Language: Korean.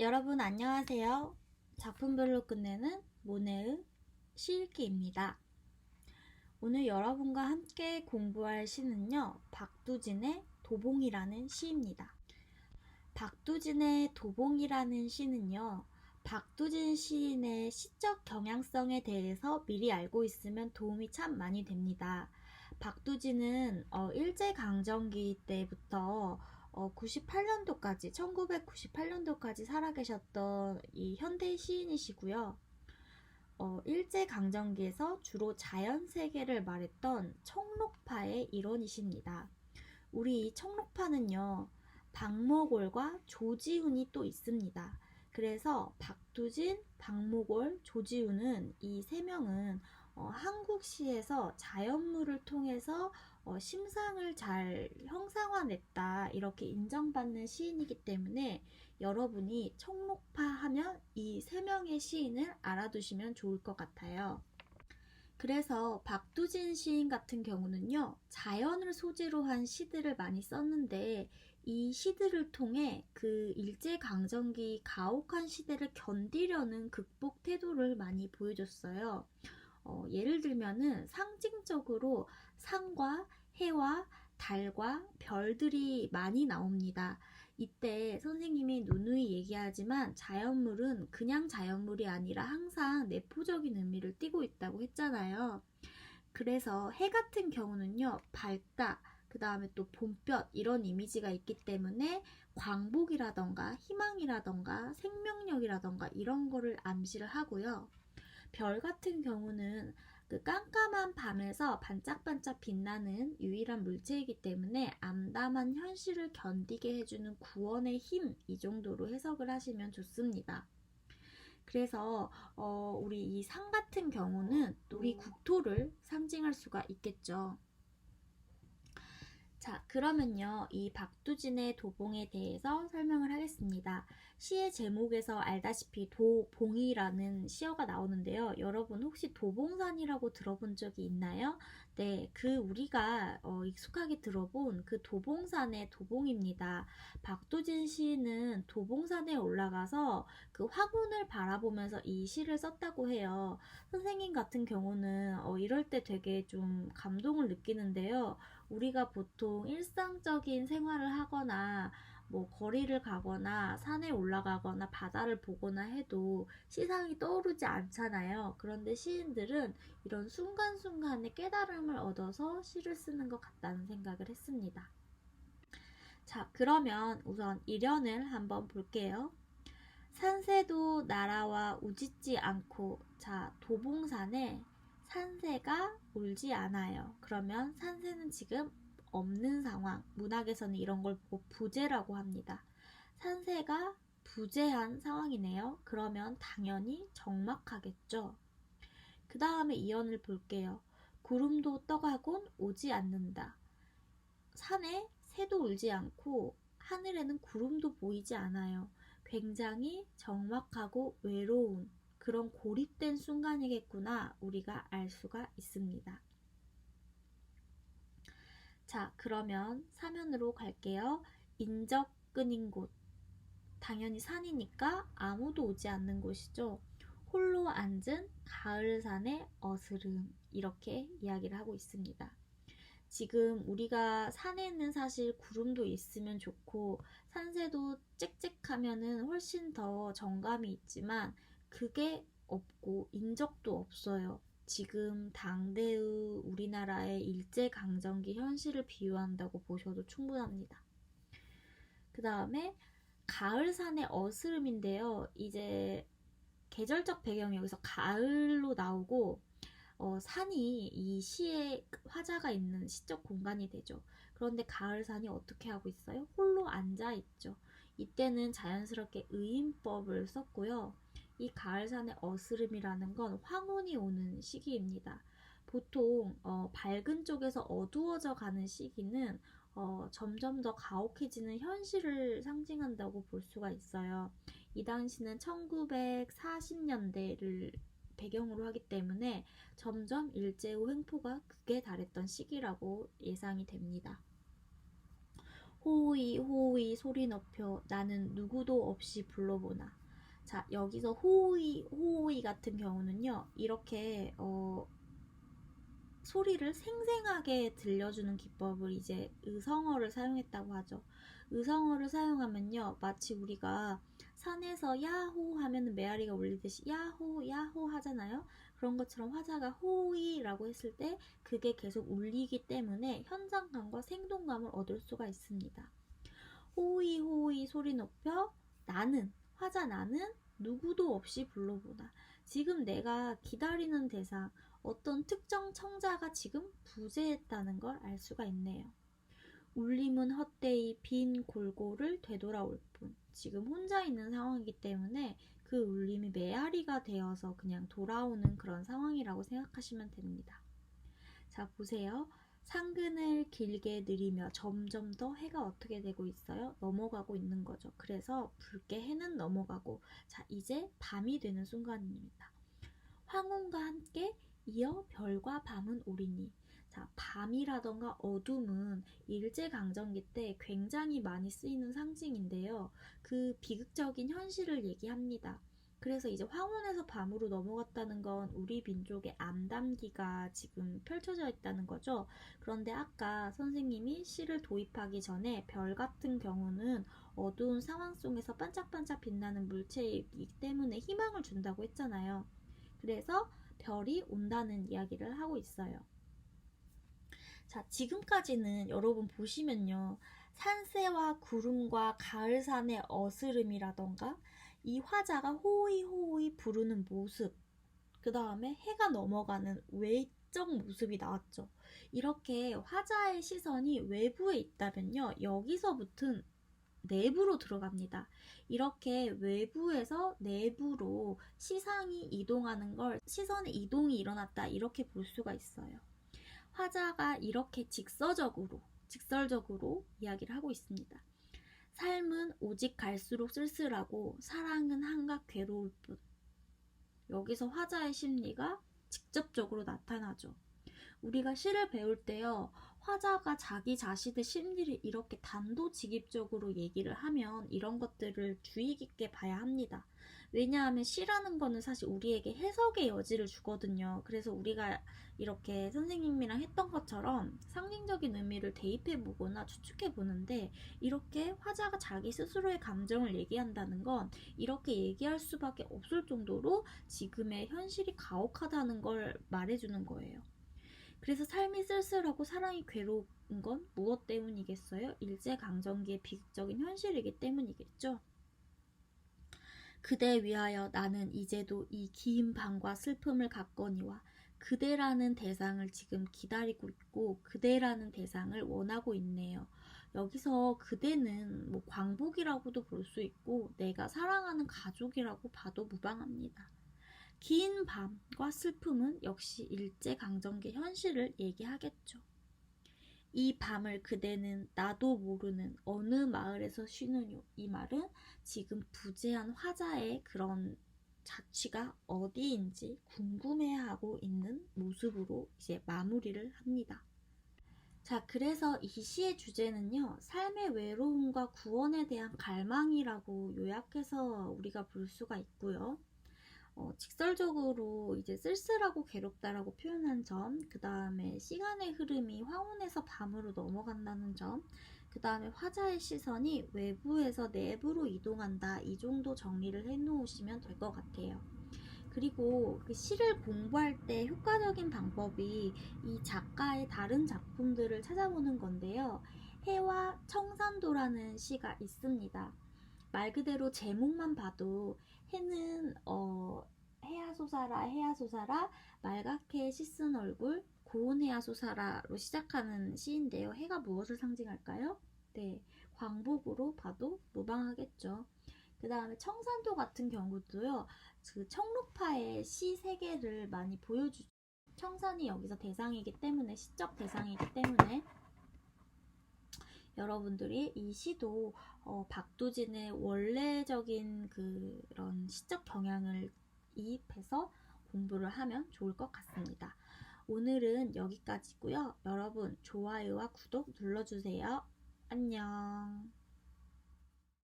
여러분 안녕하세요. 작품별로 끝내는 모네의 시읽기입니다. 오늘 여러분과 함께 공부할 시는요, 박두진의 도봉이라는 시입니다. 박두진의 도봉이라는 시는요, 박두진 시인의 시적 경향성에 대해서 미리 알고 있으면 도움이 참 많이 됩니다. 박두진은 일제강점기 때부터 98년도까지 1998년도까지 살아계셨던 이 현대 시인이시고요. 일제강점기에서 주로 자연세계를 말했던 청록파의 일원이십니다. 우리 이 청록파는요, 박목월과 조지훈이 또 있습니다. 그래서 박두진, 박목월, 조지훈은 이 세 명은 한국시에서 자연물을 통해서 심상을 잘 형상화냈다 이렇게 인정받는 시인이기 때문에 여러분이 청록파 하면 이 세 명의 시인을 알아두시면 좋을 것 같아요. 그래서 박두진 시인 같은 경우는요, 자연을 소재로 한 시들을 많이 썼는데 이 시들을 통해 그 일제강점기 가혹한 시대를 견디려는 극복 태도를 많이 보여줬어요. 예를 들면은 상징적으로 산과 해와 달과 별들이 많이 나옵니다. 이때 선생님이 누누이 얘기하지만 자연물은 그냥 자연물이 아니라 항상 내포적인 의미를 띠고 있다고 했잖아요. 그래서 해 같은 경우는요, 밝다, 그 다음에 또 봄볕 이런 이미지가 있기 때문에 광복이라던가 희망이라던가 생명력이라던가 이런 거를 암시를 하고요. 별 같은 경우는 그 깜깜한 밤에서 반짝반짝 빛나는 유일한 물체이기 때문에 암담한 현실을 견디게 해주는 구원의 힘, 이 정도로 해석을 하시면 좋습니다. 그래서 우리 이 산 같은 경우는 우리 국토를 상징할 수가 있겠죠. 자, 그러면요, 이 박두진의 도봉에 대해서 설명을 하겠습니다. 시의 제목에서 알다시피 도봉이라는 시어가 나오는데요. 여러분 혹시 도봉산이라고 들어본 적이 있나요? 네, 그 우리가 익숙하게 들어본 그 도봉산의 도봉입니다. 박두진 시인은 도봉산에 올라가서 그 화군을 바라보면서 이 시를 썼다고 해요. 선생님 같은 경우는 이럴 때 되게 좀 감동을 느끼는데요. 우리가 보통 일상적인 생활을 하거나 뭐 거리를 가거나 산에 올라가거나 바다를 보거나 해도 시상이 떠오르지 않잖아요. 그런데 시인들은 이런 순간순간의 깨달음을 얻어서 시를 쓰는 것 같다는 생각을 했습니다. 자, 그러면 우선 일연을 한번 볼게요. 산새도 날아와 우짖지 않고, 자, 도봉산에 산새가 울지 않아요. 그러면 산새는 지금 없는 상황. 문학에서는 이런 걸 보고 부재라고 합니다. 산새가 부재한 상황이네요. 그러면 당연히 적막하겠죠. 그 다음에 이연을 볼게요. 구름도 떠가곤 오지 않는다. 산에 새도 울지 않고 하늘에는 구름도 보이지 않아요. 굉장히 적막하고 외로운 그런 고립된 순간이겠구나 우리가 알 수가 있습니다. 자, 그러면 사면으로 갈게요. 인적 끈인 곳. 당연히 산이니까 아무도 오지 않는 곳이죠. 홀로 앉은 가을산의 어스름. 이렇게 이야기를 하고 있습니다. 지금 우리가 산에는 사실 구름도 있으면 좋고 산새도 짹짹하면은 훨씬 더 정감이 있지만 그게 없고 인적도 없어요. 지금 당대의 우리나라의 일제강점기 현실을 비유한다고 보셔도 충분합니다. 그 다음에 가을산의 어스름인데요. 이제 계절적 배경이 여기서 가을로 나오고 산이 이 시의 화자가 있는 시적 공간이 되죠. 그런데 가을산이 어떻게 하고 있어요? 홀로 앉아 있죠. 이때는 자연스럽게 의인법을 썼고요. 이 가을산의 어스름이라는 건 황혼이 오는 시기입니다. 보통 밝은 쪽에서 어두워져 가는 시기는 점점 더 가혹해지는 현실을 상징한다고 볼 수가 있어요. 이 당시는 1940년대를 배경으로 하기 때문에 점점 일제후 횡포가 극에 달했던 시기라고 예상이 됩니다. 호의 호의 소리 높여 나는 누구도 없이 불러보나. 자, 여기서 호의 호의 같은 경우는요, 이렇게 소리를 생생하게 들려주는 기법을 이제 의성어를 사용했다고 하죠. 의성어를 사용하면요, 마치 우리가 산에서 야호 하면 메아리가 울리듯이 야호 야호 하잖아요. 그런 것처럼 화자가 호이라고 했을 때 그게 계속 울리기 때문에 현장감과 생동감을 얻을 수가 있습니다. 호이 호이 소리 높여 나는, 화자 나는 누구도 없이 불러보다. 지금 내가 기다리는 대상, 어떤 특정 청자가 지금 부재했다는 걸 알 수가 있네요. 울림은 헛되이 빈 골고를 되돌아올 뿐. 지금 혼자 있는 상황이기 때문에 그 울림이 메아리가 되어서 그냥 돌아오는 그런 상황이라고 생각하시면 됩니다. 자, 보세요. 상근을 길게 느리며 점점 더 해가 어떻게 되고 있어요? 넘어가고 있는 거죠. 그래서 붉게 해는 넘어가고, 자, 이제 밤이 되는 순간입니다. 황혼과 함께 이어 별과 밤은 오리니. 자, 밤이라던가 어둠은 일제강점기 때 굉장히 많이 쓰이는 상징인데요. 그 비극적인 현실을 얘기합니다. 그래서 이제 황혼에서 밤으로 넘어갔다는 건 우리 민족의 암담기가 지금 펼쳐져 있다는 거죠. 그런데 아까 선생님이 시를 도입하기 전에 별 같은 경우는 어두운 상황 속에서 반짝반짝 빛나는 물체이기 때문에 희망을 준다고 했잖아요. 그래서 별이 온다는 이야기를 하고 있어요. 자, 지금까지는 여러분 보시면요, 산새와 구름과 가을산의 어스름이라던가 이 화자가 호이호이 부르는 모습, 그 다음에 해가 넘어가는 외적 모습이 나왔죠. 이렇게 화자의 시선이 외부에 있다면요, 여기서부터 내부로 들어갑니다. 이렇게 외부에서 내부로 시상이 이동하는 걸 시선의 이동이 일어났다, 이렇게 볼 수가 있어요. 화자가 이렇게 직설적으로 이야기를 하고 있습니다. 삶은 오직 갈수록 쓸쓸하고 사랑은 한갓 괴로울 뿐. 여기서 화자의 심리가 직접적으로 나타나죠. 우리가 시를 배울 때요, 화자가 자기 자신의 심리를 이렇게 단도직입적으로 얘기를 하면 이런 것들을 주의 깊게 봐야 합니다. 왜냐하면 시라는 거는 사실 우리에게 해석의 여지를 주거든요. 그래서 우리가 이렇게 선생님이랑 했던 것처럼 상징적인 의미를 대입해보거나 추측해보는데, 이렇게 화자가 자기 스스로의 감정을 얘기한다는 건 이렇게 얘기할 수밖에 없을 정도로 지금의 현실이 가혹하다는 걸 말해주는 거예요. 그래서 삶이 쓸쓸하고 사랑이 괴로운 건 무엇 때문이겠어요? 일제강점기의 비극적인 현실이기 때문이겠죠. 그대 위하여 나는 이제도 이 긴 밤과 슬픔을 갖거니와 그대라는 대상을 지금 기다리고 있고 그대라는 대상을 원하고 있네요. 여기서 그대는 뭐 광복이라고도 볼 수 있고 내가 사랑하는 가족이라고 봐도 무방합니다. 긴 밤과 슬픔은 역시 일제강점기 현실을 얘기하겠죠. 이 밤을 그대는 나도 모르는 어느 마을에서 쉬느뇨. 이 말은 지금 부재한 화자의 그런 자취가 어디인지 궁금해하고 있는 모습으로 이제 마무리를 합니다. 자, 그래서 이 시의 주제는요, 삶의 외로움과 구원에 대한 갈망이라고 요약해서 우리가 볼 수가 있고요. 직설적으로 이제 쓸쓸하고 괴롭다라고 표현한 점, 그 다음에 시간의 흐름이 황혼에서 밤으로 넘어간다는 점, 그 다음에 화자의 시선이 외부에서 내부로 이동한다, 이 정도 정리를 해놓으시면 될 것 같아요. 그리고 그 시를 공부할 때 효과적인 방법이 이 작가의 다른 작품들을 찾아보는 건데요. 해와 청산도라는 시가 있습니다. 말 그대로 제목만 봐도 해는 해야 솟아라 해야 솟아라 말갛게 씻은 얼굴 고운 해야 솟아라로 시작하는 시인데요. 해가 무엇을 상징할까요? 네, 광복으로 봐도 무방하겠죠. 그 다음에 청산도 같은 경우도요, 그 청록파의 시 세계를 많이 보여주죠. 청산이 여기서 대상이기 때문에, 시적 대상이기 때문에 여러분들이 이 시도 박두진의 원래적인 그런 시적 경향을 이입해서 공부를 하면 좋을 것 같습니다. 오늘은 여기까지고요. 여러분 좋아요와 구독 눌러주세요. 안녕.